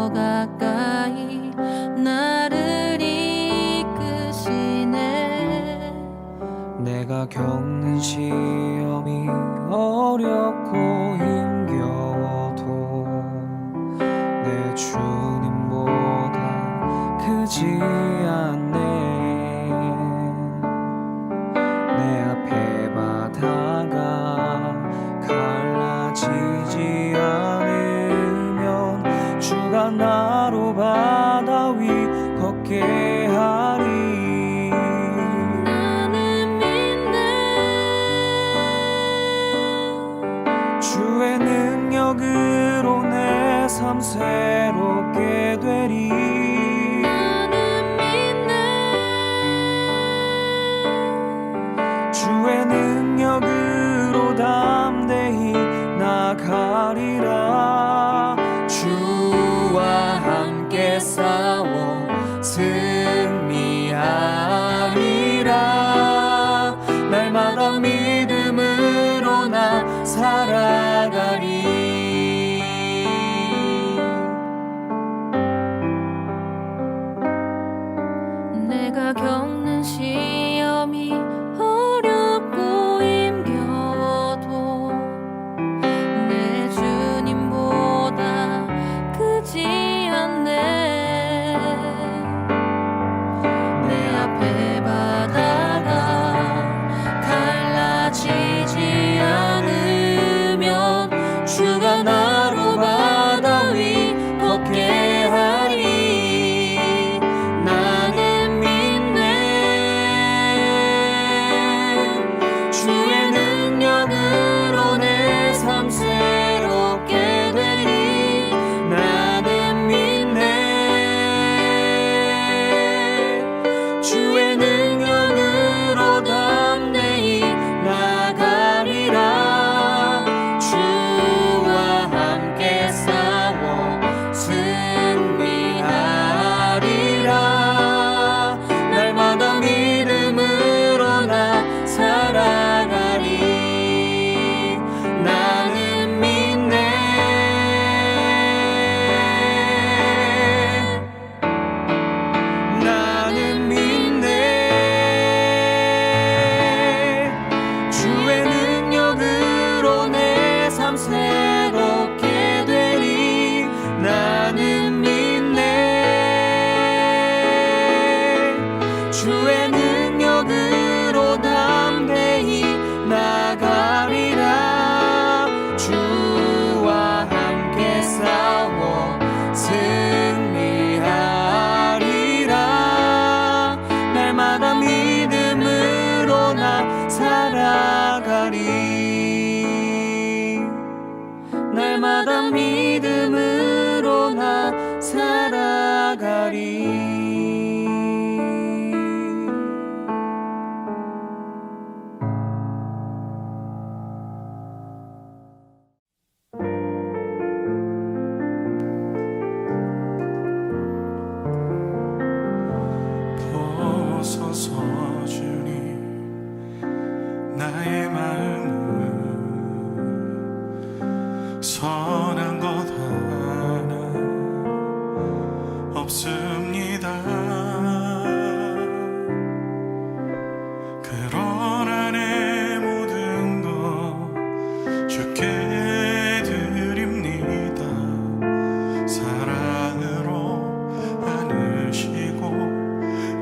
더 가까이 나를 이끄시네. 내가 겪는 시험이 어렵고 힘겨워도 내 주님보다 크지 않네. 내 앞에 바다가 갈라지지 않으면 주가 나로 바다 위 걷게 하리. 나는 믿네. 주의 능력으로 내 삶 새롭게 되리. 나는 믿네. 주의 능력으로 담대히 나가리라. 주와 함께 싸워 승리하리라. 날마다 믿음으로 나 살아가리. 내가 겪는 시험이 어렵고 힘겨워도 내 주님보다 크지 않네. 내 앞에 바다가 갈라지지 않으면 주가 나로 바다 위 걷게 하리. 나는 믿네. 주의 능력으로 내 삶 새롭게 되리. 나는 믿네. 주의 능력으로 담대히 나가리라. 주와 함께 싸워 승리하리라. 날마다 믿음으로 나 살아가리. 나는 믿네. 나는 믿네. 주의 능력으로 내 삶 새롭게 되리. 나는 믿네. 주의 능력으로 담대히 나가리라. 주와 함께 싸워 승리하리라. 날마다 믿음으로 나 살아가리. 날마다 믿음으로 나 살아가리. 보소서 주님, 나의 마음은 선한 것 하나 없습니다. 그러나 내 모든 것 주께 드립니다. 사랑으로 안으시고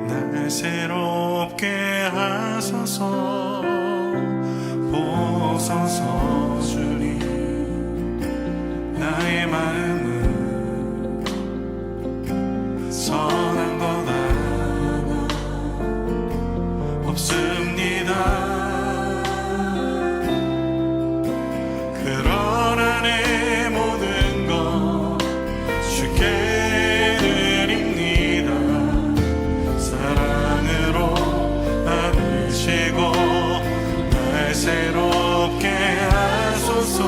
날 새롭게 하소서. 보소서 주님, 나의 마음은 선한 것 하나 없습니다. 그러나 내 모든 것 주께 드립니다. 사랑으로 안으시고 날 새롭게 하소서.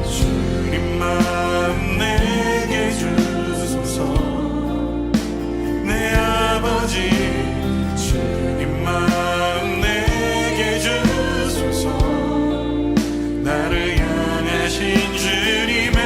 주님 마음 내게 주소서. 내 아버지 주님 마음 내게 주소서. 나를 향하신 주님의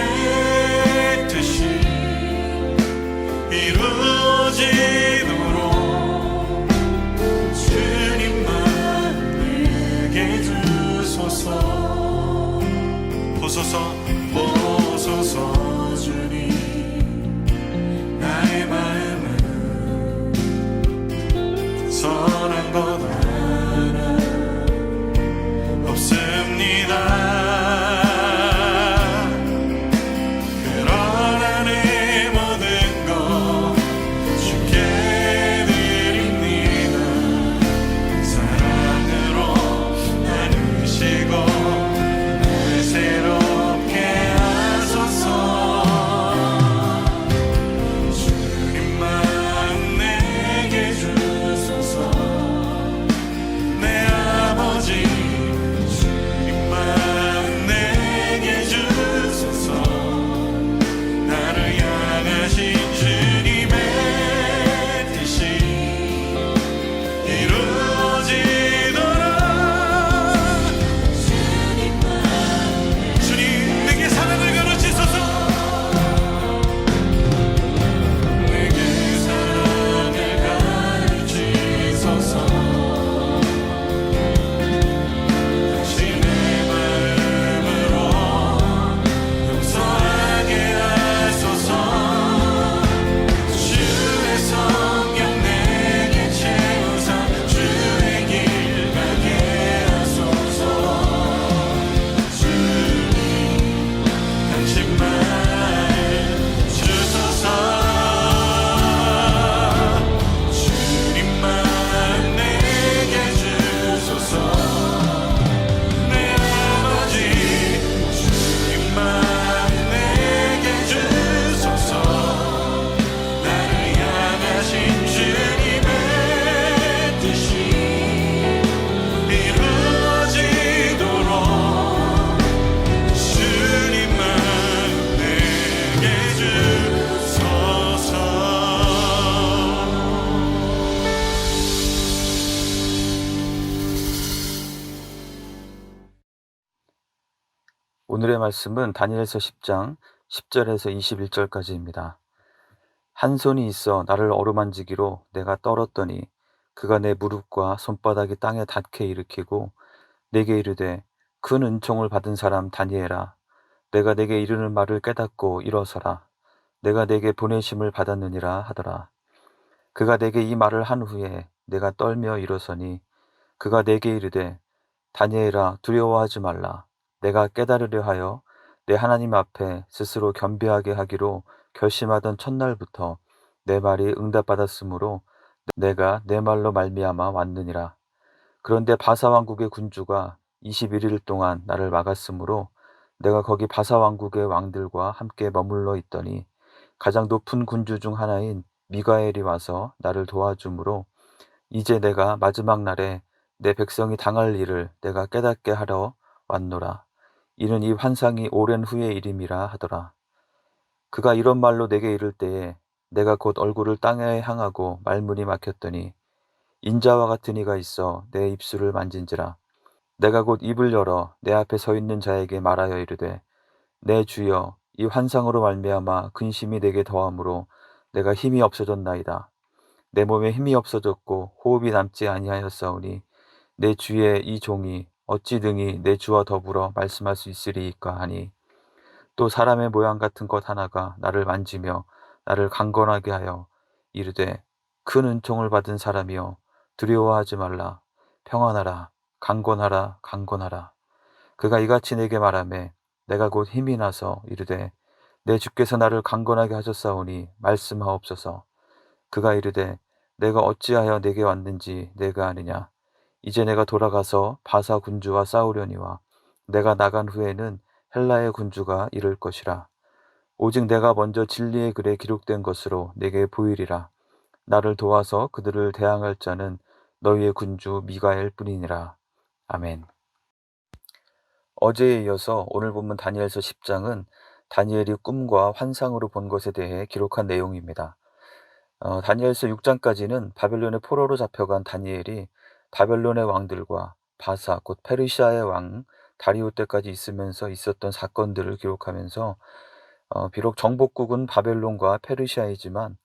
오늘의 말씀은 다니엘서 10장 10절에서 21절까지입니다. 한 손이 있어 나를 어루만지기로 내가 떨었더니 그가 내 무릎과 손바닥이 땅에 닿게 일으키고 내게 이르되 큰 은총을 받은 사람 다니엘아, 내가 내게 이르는 말을 깨닫고 일어서라. 내가 내게 보내심을 받았느니라 하더라. 그가 내게 이 말을 한 후에 내가 떨며 일어서니 그가 내게 이르되 다니엘아, 두려워하지 말라. 내가 깨달으려 하여 내 하나님 앞에 스스로 겸비하게 하기로 결심하던 첫날부터 내 말이 응답받았으므로 내가 내 말로 말미암아 왔느니라. 그런데 바사 왕국의 군주가 21일 동안 나를 막았으므로 내가 거기 바사 왕국의 왕들과 함께 머물러 있더니 가장 높은 군주 중 하나인 미가엘이 와서 나를 도와주므로 이제 내가 마지막 날에 내 백성이 당할 일을 내가 깨닫게 하러 왔노라. 이는 이 환상이 오랜 후의 일임이라 하더라. 그가 이런 말로 내게 이를 때에 내가 곧 얼굴을 땅에 향하고 말문이 막혔더니 인자와 같은 이가 있어 내 입술을 만진지라. 내가 곧 입을 열어 내 앞에 서 있는 자에게 말하여 이르되 내 주여, 이 환상으로 말미암아 근심이 내게 더함으로 내가 힘이 없어졌나이다. 내 몸에 힘이 없어졌고 호흡이 남지 아니하였사오니 내 주의 이 종이 어찌 등이 내 주와 더불어 말씀할 수 있으리이까 하니 또 사람의 모양 같은 것 하나가 나를 만지며 나를 강건하게 하여 이르되 큰 은총을 받은 사람이여 두려워하지 말라. 평안하라. 강건하라. 강건하라. 그가 이같이 내게 말하매 내가 곧 힘이 나서 이르되 내 주께서 나를 강건하게 하셨사오니 말씀하옵소서. 그가 이르되 내가 어찌하여 내게 왔는지 내가 아느냐. 이제 내가 돌아가서 바사 군주와 싸우려니와 내가 나간 후에는 헬라의 군주가 이를 것이라. 오직 내가 먼저 진리의 글에 기록된 것으로 내게 보이리라. 나를 도와서 그들을 대항할 자는 너희의 군주 미가엘 뿐이니라. 아멘. 어제에 이어서 오늘 본문 다니엘서 10장은 다니엘이 꿈과 환상으로 본 것에 대해 기록한 내용입니다. 다니엘서 6장까지는 바벨론의 포로로 잡혀간 다니엘이 바벨론의 왕들과 바사 곧 페르시아의 왕 다리오 때까지 있으면서 있었던 사건들을 기록하면서 비록 정복국은 바벨론과 페르시아이지만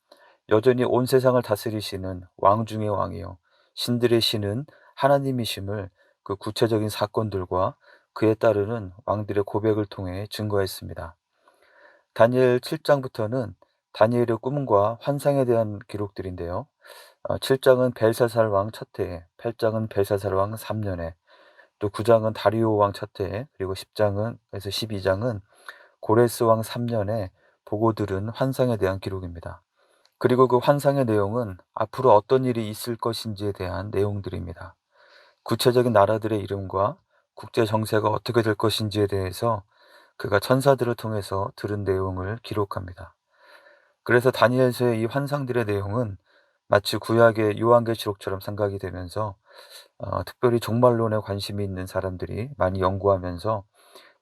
여전히 온 세상을 다스리시는 왕 중의 왕이요 신들의 신은 하나님이심을 그 구체적인 사건들과 그에 따르는 왕들의 고백을 통해 증거했습니다. 다니엘 7장부터는 다니엘의 꿈과 환상에 대한 기록들인데요. 7장은 벨사살 왕 첫 해에, 8장은 벨사살 왕 3년에, 또 9장은 다리오 왕 첫 해에, 그리고 10장은 그래서 12장은 고레스 왕 3년에 보고 들은 환상에 대한 기록입니다. 그리고 그 환상의 내용은 앞으로 어떤 일이 있을 것인지에 대한 내용들입니다. 구체적인 나라들의 이름과 국제 정세가 어떻게 될 것인지에 대해서 그가 천사들을 통해서 들은 내용을 기록합니다. 그래서 다니엘서의 이 환상들의 내용은 마치 구약의 요한계시록처럼 생각이 되면서 특별히 종말론에 관심이 있는 사람들이 많이 연구하면서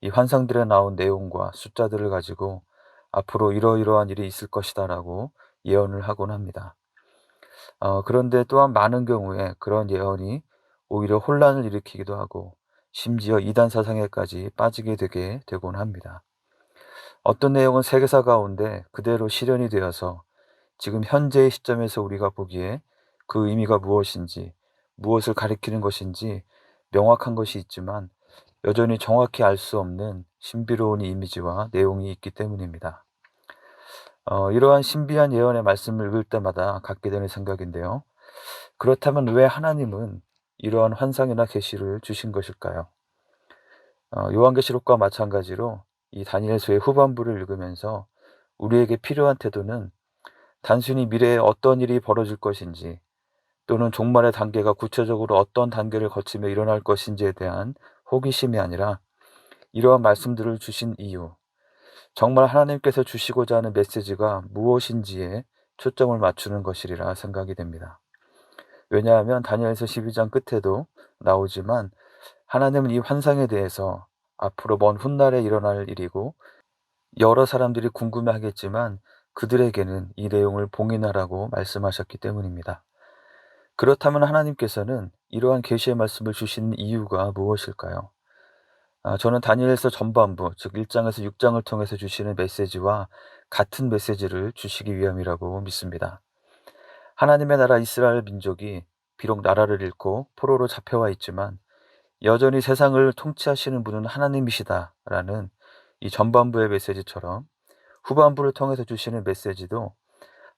이 환상들에 나온 내용과 숫자들을 가지고 앞으로 이러이러한 일이 있을 것이다 라고 예언을 하곤 합니다. 그런데 또한 많은 경우에 그런 예언이 오히려 혼란을 일으키기도 하고 심지어 이단 사상에까지 빠지게 되곤 합니다. 어떤 내용은 세계사 가운데 그대로 실현이 되어서 지금 현재의 시점에서 우리가 보기에 그 의미가 무엇인지, 무엇을 가리키는 것인지 명확한 것이 있지만 여전히 정확히 알 수 없는 신비로운 이미지와 내용이 있기 때문입니다. 이러한 신비한 예언의 말씀을 읽을 때마다 갖게 되는 생각인데요. 그렇다면 왜 하나님은 이러한 환상이나 계시를 주신 것일까요? 요한계시록과 마찬가지로 이 다니엘서의 후반부를 읽으면서 우리에게 필요한 태도는 단순히 미래에 어떤 일이 벌어질 것인지 또는 종말의 단계가 구체적으로 어떤 단계를 거치며 일어날 것인지에 대한 호기심이 아니라 이러한 말씀들을 주신 이유, 정말 하나님께서 주시고자 하는 메시지가 무엇인지에 초점을 맞추는 것이리라 생각이 됩니다. 왜냐하면 다니엘서 12장 끝에도 나오지만 하나님은 이 환상에 대해서 앞으로 먼 훗날에 일어날 일이고 여러 사람들이 궁금해하겠지만 그들에게는 이 내용을 봉인하라고 말씀하셨기 때문입니다. 그렇다면 하나님께서는 이러한 계시의 말씀을 주신 이유가 무엇일까요? 저는 다니엘서 전반부, 즉 1장에서 6장을 통해서 주시는 메시지와 같은 메시지를 주시기 위함이라고 믿습니다. 하나님의 나라 이스라엘 민족이 비록 나라를 잃고 포로로 잡혀와 있지만 여전히 세상을 통치하시는 분은 하나님이시다라는 이 전반부의 메시지처럼 후반부를 통해서 주시는 메시지도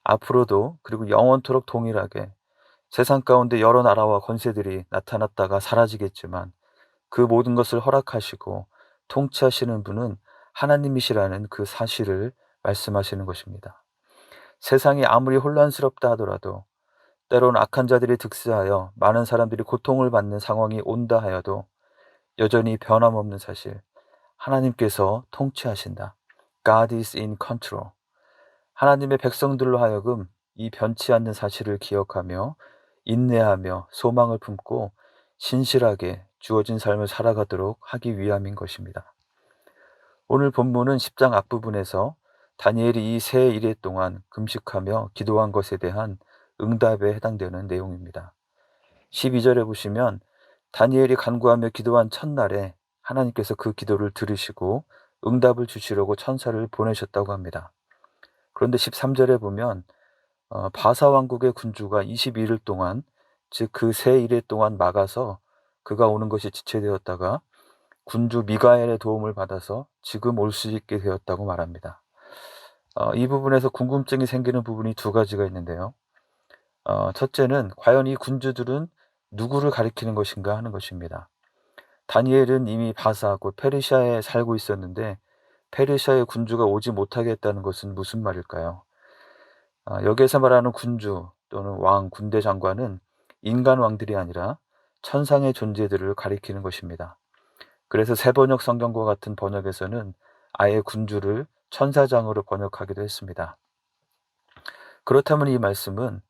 앞으로도 그리고 영원토록 동일하게 세상 가운데 여러 나라와 권세들이 나타났다가 사라지겠지만 그 모든 것을 허락하시고 통치하시는 분은 하나님이시라는 그 사실을 말씀하시는 것입니다. 세상이 아무리 혼란스럽다 하더라도 때론 악한 자들이 득세하여 많은 사람들이 고통을 받는 상황이 온다 하여도 여전히 변함없는 사실, 하나님께서 통치하신다. God is in control. 하나님의 백성들로 하여금 이 변치 않는 사실을 기억하며 인내하며 소망을 품고 신실하게 주어진 삶을 살아가도록 하기 위함인 것입니다. 오늘 본문은 10장 앞부분에서 다니엘이 이 세 일해 동안 금식하며 기도한 것에 대한 응답에 해당되는 내용입니다. 12절에 보시면 다니엘이 간구하며 기도한 첫날에 하나님께서 그 기도를 들으시고 응답을 주시려고 천사를 보내셨다고 합니다. 그런데 13절에 보면 바사 왕국의 군주가 22일 동안, 즉 그 세 일해 동안 막아서 그가 오는 것이 지체되었다가 군주 미가엘의 도움을 받아서 지금 올 수 있게 되었다고 말합니다. 이 부분에서 궁금증이 생기는 부분이 두 가지가 있는데요. 첫째는 과연 이 군주들은 누구를 가리키는 것인가 하는 것입니다. 다니엘은 이미 바사 곧 페르시아에 살고 있었는데 페르시아의 군주가 오지 못하게 했다는 것은 무슨 말일까요? 여기에서 말하는 군주 또는 왕, 군대 장관은 인간 왕들이 아니라 천상의 존재들을 가리키는 것입니다. 그래서 새번역 성경과 같은 번역에서는 아예 군주를 천사장으로 번역하기도 했습니다. 그렇다면 이 말씀은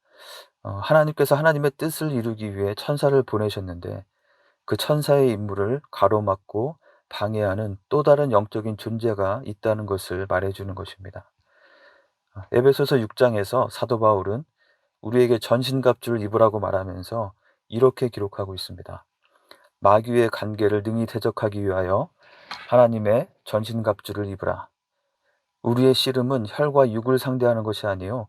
하나님께서 하나님의 뜻을 이루기 위해 천사를 보내셨는데 그 천사의 임무를 가로막고 방해하는 또 다른 영적인 존재가 있다는 것을 말해주는 것입니다. 에베소서 6장에서 사도 바울은 우리에게 전신갑주를 입으라고 말하면서 이렇게 기록하고 있습니다. 마귀의 관계를 능히 대적하기 위하여 하나님의 전신갑주를 입으라. 우리의 씨름은 혈과 육을 상대하는 것이 아니요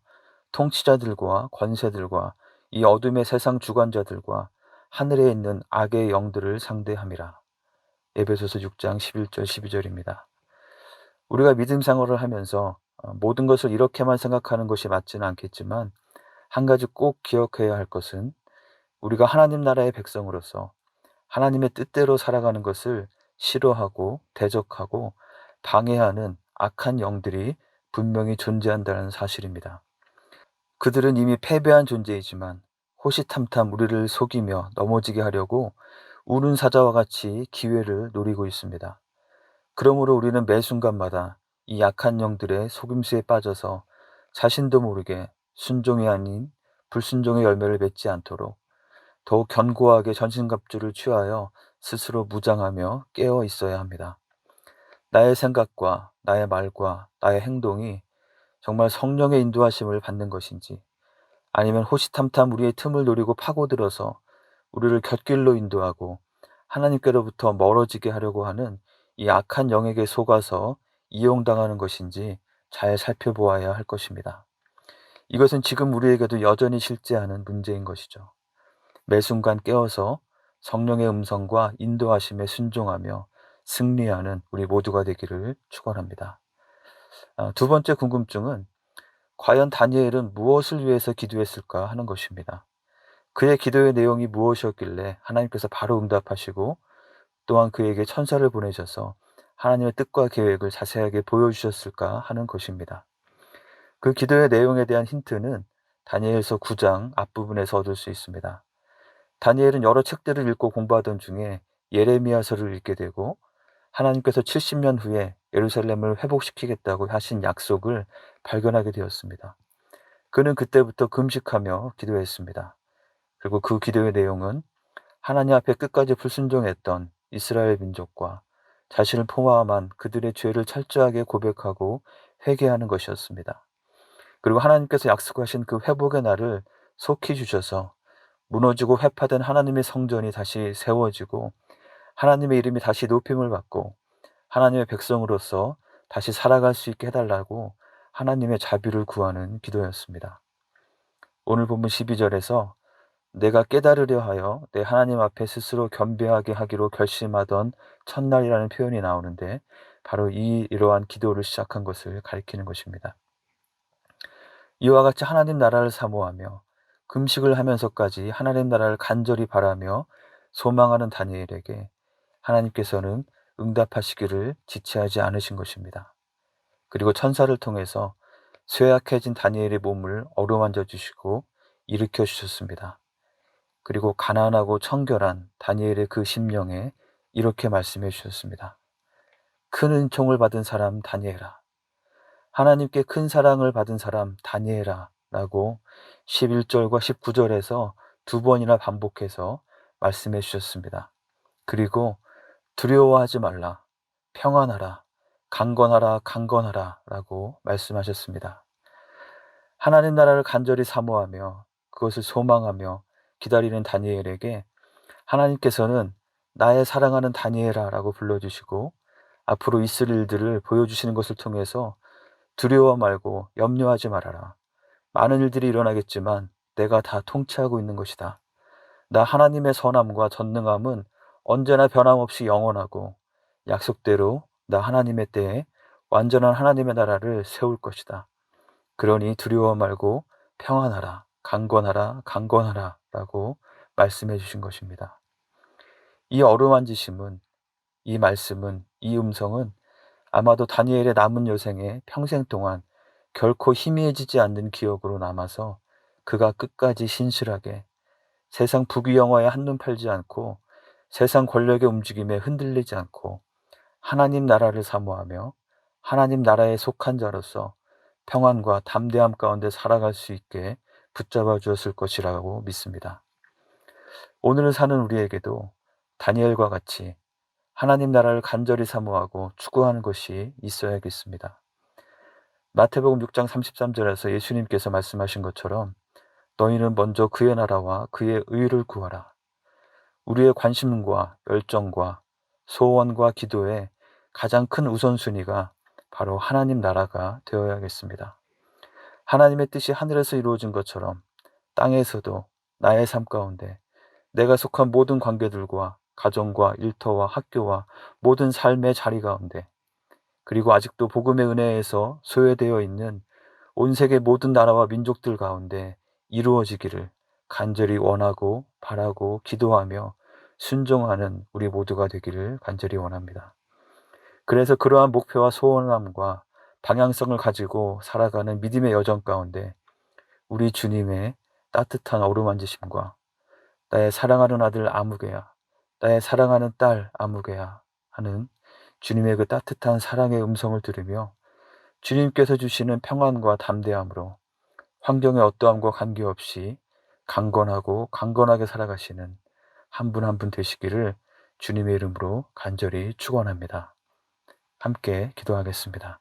통치자들과 권세들과 이 어둠의 세상 주관자들과 하늘에 있는 악의 영들을 상대함이라. 에베소서 6장 11절 12절입니다. 우리가 믿음 생활을 하면서 모든 것을 이렇게만 생각하는 것이 맞지는 않겠지만 한 가지 꼭 기억해야 할 것은 우리가 하나님 나라의 백성으로서 하나님의 뜻대로 살아가는 것을 싫어하고 대적하고 방해하는 악한 영들이 분명히 존재한다는 사실입니다. 그들은 이미 패배한 존재이지만 호시탐탐 우리를 속이며 넘어지게 하려고 우는 사자와 같이 기회를 노리고 있습니다. 그러므로 우리는 매 순간마다 이 약한 영들의 속임수에 빠져서 자신도 모르게 순종이 아닌 불순종의 열매를 맺지 않도록 더욱 견고하게 전신갑주를 취하여 스스로 무장하며 깨어 있어야 합니다. 나의 생각과 나의 말과 나의 행동이 정말 성령의 인도하심을 받는 것인지 아니면 호시탐탐 우리의 틈을 노리고 파고들어서 우리를 곁길로 인도하고 하나님께로부터 멀어지게 하려고 하는 이 악한 영에게 속아서 이용당하는 것인지 잘 살펴보아야 할 것입니다. 이것은 지금 우리에게도 여전히 실제하는 문제인 것이죠. 매 순간 깨어서 성령의 음성과 인도하심에 순종하며 승리하는 우리 모두가 되기를 축원합니다. 두 번째 궁금증은 과연 다니엘은 무엇을 위해서 기도했을까 하는 것입니다. 그의 기도의 내용이 무엇이었길래 하나님께서 바로 응답하시고 또한 그에게 천사를 보내셔서 하나님의 뜻과 계획을 자세하게 보여주셨을까 하는 것입니다. 그 기도의 내용에 대한 힌트는 다니엘서 9장 앞부분에서 얻을 수 있습니다. 다니엘은 여러 책들을 읽고 공부하던 중에 예레미야서를 읽게 되고 하나님께서 70년 후에 예루살렘을 회복시키겠다고 하신 약속을 발견하게 되었습니다. 그는 그때부터 금식하며 기도했습니다. 그리고 그 기도의 내용은 하나님 앞에 끝까지 불순종했던 이스라엘 민족과 자신을 포함한 그들의 죄를 철저하게 고백하고 회개하는 것이었습니다. 그리고 하나님께서 약속하신 그 회복의 날을 속히 주셔서 무너지고 회파된 하나님의 성전이 다시 세워지고 하나님의 이름이 다시 높임을 받고 하나님의 백성으로서 다시 살아갈 수 있게 해달라고 하나님의 자비를 구하는 기도였습니다. 오늘 본문 12절에서 내가 깨달으려 하여 내 하나님 앞에 스스로 겸비하게 하기로 결심하던 첫날이라는 표현이 나오는데 바로 이러한 기도를 시작한 것을 가리키는 것입니다. 이와 같이 하나님 나라를 사모하며 금식을 하면서까지 하나님 나라를 간절히 바라며 소망하는 다니엘에게 하나님께서는 응답하시기를 지체하지 않으신 것입니다. 그리고 천사를 통해서 쇠약해진 다니엘의 몸을 어루만져 주시고 일으켜 주셨습니다. 그리고 가난하고 청결한 다니엘의 그 심령에 이렇게 말씀해 주셨습니다. 큰 은총을 받은 사람 다니엘아, 하나님께 큰 사랑을 받은 사람 다니엘아 라고 11절과 19절에서 두 번이나 반복해서 말씀해 주셨습니다. 그리고 두려워하지 말라, 평안하라, 강건하라, 강건하라 라고 말씀하셨습니다. 하나님 나라를 간절히 사모하며 그것을 소망하며 기다리는 다니엘에게 하나님께서는 나의 사랑하는 다니엘아 라고 불러주시고 앞으로 있을 일들을 보여주시는 것을 통해서 두려워 말고 염려하지 말아라. 많은 일들이 일어나겠지만 내가 다 통치하고 있는 것이다. 나 하나님의 선함과 전능함은 언제나 변함없이 영원하고 약속대로 나 하나님의 때에 완전한 하나님의 나라를 세울 것이다. 그러니 두려워 말고 평안하라, 강건하라, 강건하라 라고 말씀해 주신 것입니다. 이 어루만지심은, 이 말씀은, 이 음성은 아마도 다니엘의 남은 여생에 평생 동안 결코 희미해지지 않는 기억으로 남아서 그가 끝까지 신실하게 세상 부귀영화에 한눈 팔지 않고 세상 권력의 움직임에 흔들리지 않고 하나님 나라를 사모하며 하나님 나라에 속한 자로서 평안과 담대함 가운데 살아갈 수 있게 붙잡아 주었을 것이라고 믿습니다. 오늘을 사는 우리에게도 다니엘과 같이 하나님 나라를 간절히 사모하고 추구하는 것이 있어야겠습니다. 마태복음 6장 33절에서 예수님께서 말씀하신 것처럼 너희는 먼저 그의 나라와 그의 의를 구하라. 우리의 관심과 열정과 소원과 기도의 가장 큰 우선순위가 바로 하나님 나라가 되어야겠습니다. 하나님의 뜻이 하늘에서 이루어진 것처럼 땅에서도 나의 삶 가운데 내가 속한 모든 관계들과 가정과 일터와 학교와 모든 삶의 자리 가운데 그리고 아직도 복음의 은혜에서 소외되어 있는 온 세계 모든 나라와 민족들 가운데 이루어지기를 간절히 원하고 바라고 기도하며 순종하는 우리 모두가 되기를 간절히 원합니다. 그래서 그러한 목표와 소원함과 방향성을 가지고 살아가는 믿음의 여정 가운데 우리 주님의 따뜻한 어루만지심과 나의 사랑하는 아들 아무개야, 나의 사랑하는 딸 아무개야 하는 주님의 그 따뜻한 사랑의 음성을 들으며 주님께서 주시는 평안과 담대함으로 환경의 어떠함과 관계없이 강건하고 강건하게 살아가시는 한 분 한 분 되시기를 주님의 이름으로 간절히 축원합니다. 함께 기도하겠습니다.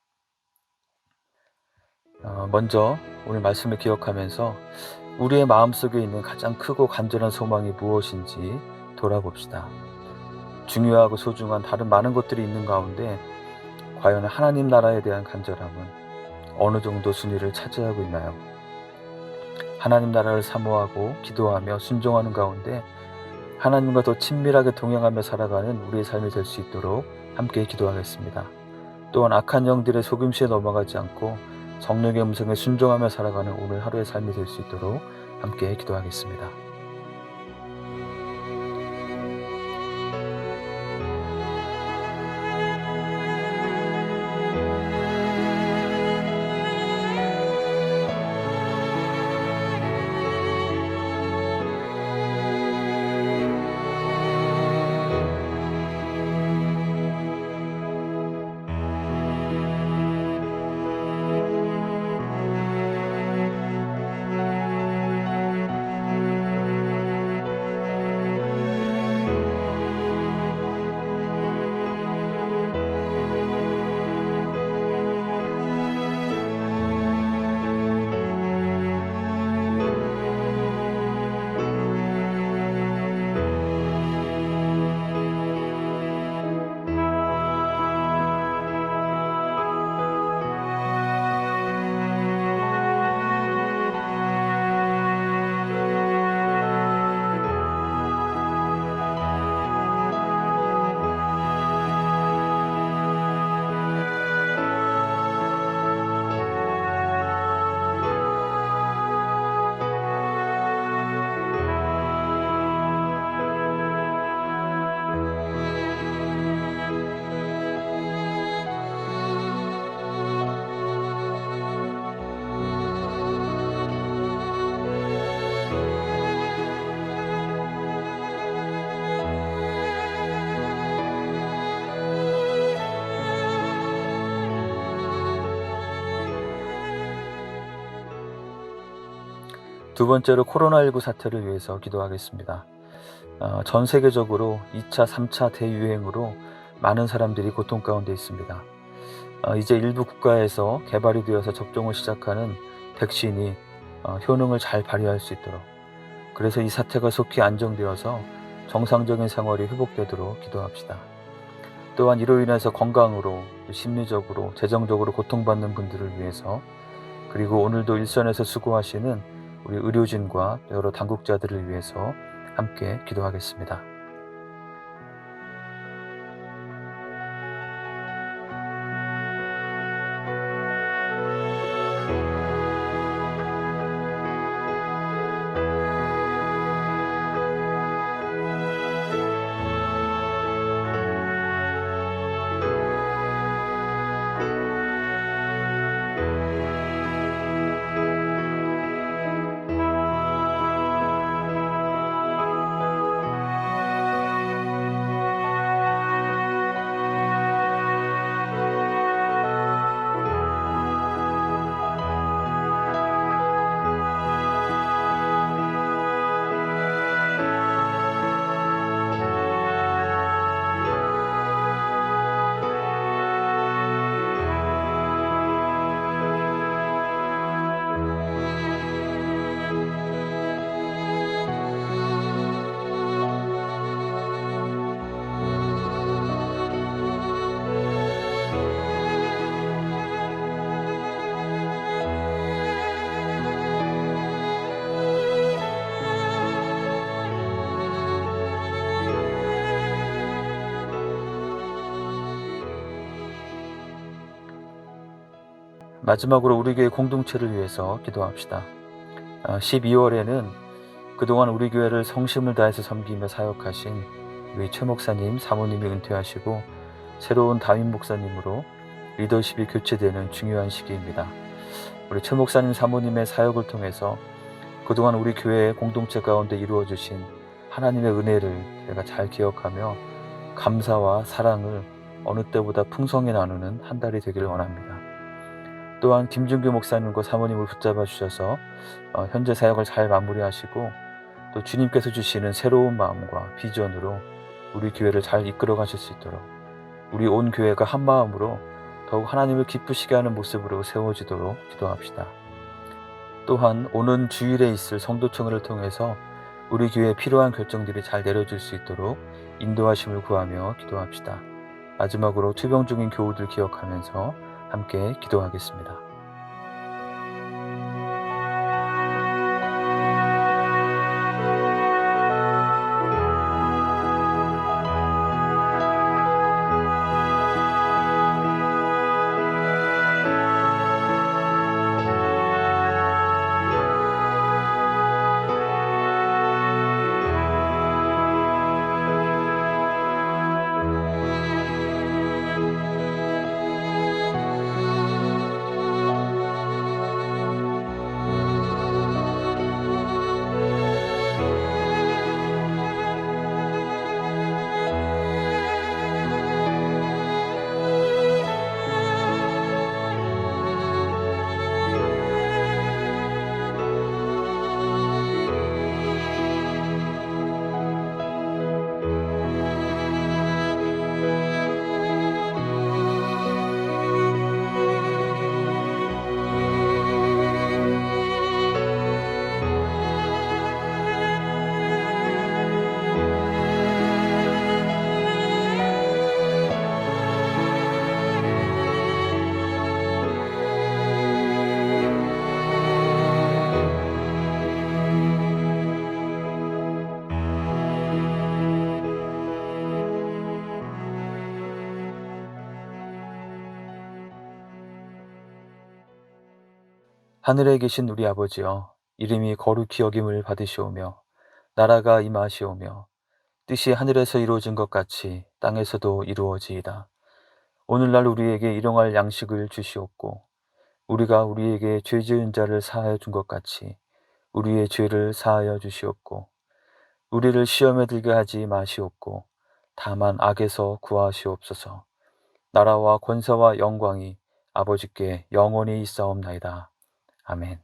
먼저 오늘 말씀을 기억하면서 우리의 마음속에 있는 가장 크고 간절한 소망이 무엇인지 돌아봅시다. 중요하고 소중한 다른 많은 것들이 있는 가운데 과연 하나님 나라에 대한 간절함은 어느 정도 순위를 차지하고 있나요? 하나님 나라를 사모하고 기도하며 순종하는 가운데 하나님과 더 친밀하게 동행하며 살아가는 우리의 삶이 될 수 있도록 함께 기도하겠습니다. 또한 악한 영들의 속임수에 넘어가지 않고 성령의 음성에 순종하며 살아가는 오늘 하루의 삶이 될 수 있도록 함께 기도하겠습니다. 두 번째로 코로나19 사태를 위해서 기도하겠습니다. 전 세계적으로 2차, 3차 대유행으로 많은 사람들이 고통 가운데 있습니다. 이제 일부 국가에서 개발이 되어서 접종을 시작하는 백신이 효능을 잘 발휘할 수 있도록, 그래서 이 사태가 속히 안정되어서 정상적인 생활이 회복되도록 기도합시다. 또한 이로 인해서 건강으로, 심리적으로, 재정적으로 고통받는 분들을 위해서, 그리고 오늘도 일선에서 수고하시는 우리 의료진과 여러 당국자들을 위해서 함께 기도하겠습니다. 마지막으로 우리 교회 공동체를 위해서 기도합시다. 12월에는 그동안 우리 교회를 성심을 다해서 섬기며 사역하신 우리 최 목사님, 사모님이 은퇴하시고 새로운 담임 목사님으로 리더십이 교체되는 중요한 시기입니다. 우리 최 목사님, 사모님의 사역을 통해서 그동안 우리 교회의 공동체 가운데 이루어주신 하나님의 은혜를 제가 잘 기억하며 감사와 사랑을 어느 때보다 풍성히 나누는 한 달이 되기를 원합니다. 또한 김준규 목사님과 사모님을 붙잡아 주셔서 현재 사역을 잘 마무리하시고 또 주님께서 주시는 새로운 마음과 비전으로 우리 교회를 잘 이끌어 가실 수 있도록, 우리 온 교회가 한 마음으로 더욱 하나님을 기쁘시게 하는 모습으로 세워지도록 기도합시다. 또한 오는 주일에 있을 성도청회를 통해서 우리 교회에 필요한 결정들이 잘 내려질 수 있도록 인도하심을 구하며 기도합시다. 마지막으로 투병 중인 교우들 기억하면서 함께 기도하겠습니다. 하늘에 계신 우리 아버지여, 이름이 거룩히 여김을 받으시오며 나라가 임하시오며 뜻이 하늘에서 이루어진 것 같이 땅에서도 이루어지이다. 오늘날 우리에게 일용할 양식을 주시옵고 우리가 우리에게 죄 지은 자를 사하여 준 것 같이 우리의 죄를 사하여 주시옵고 우리를 시험에 들게 하지 마시옵고 다만 악에서 구하시옵소서. 나라와 권세와 영광이 아버지께 영원히 있사옵나이다. 아멘.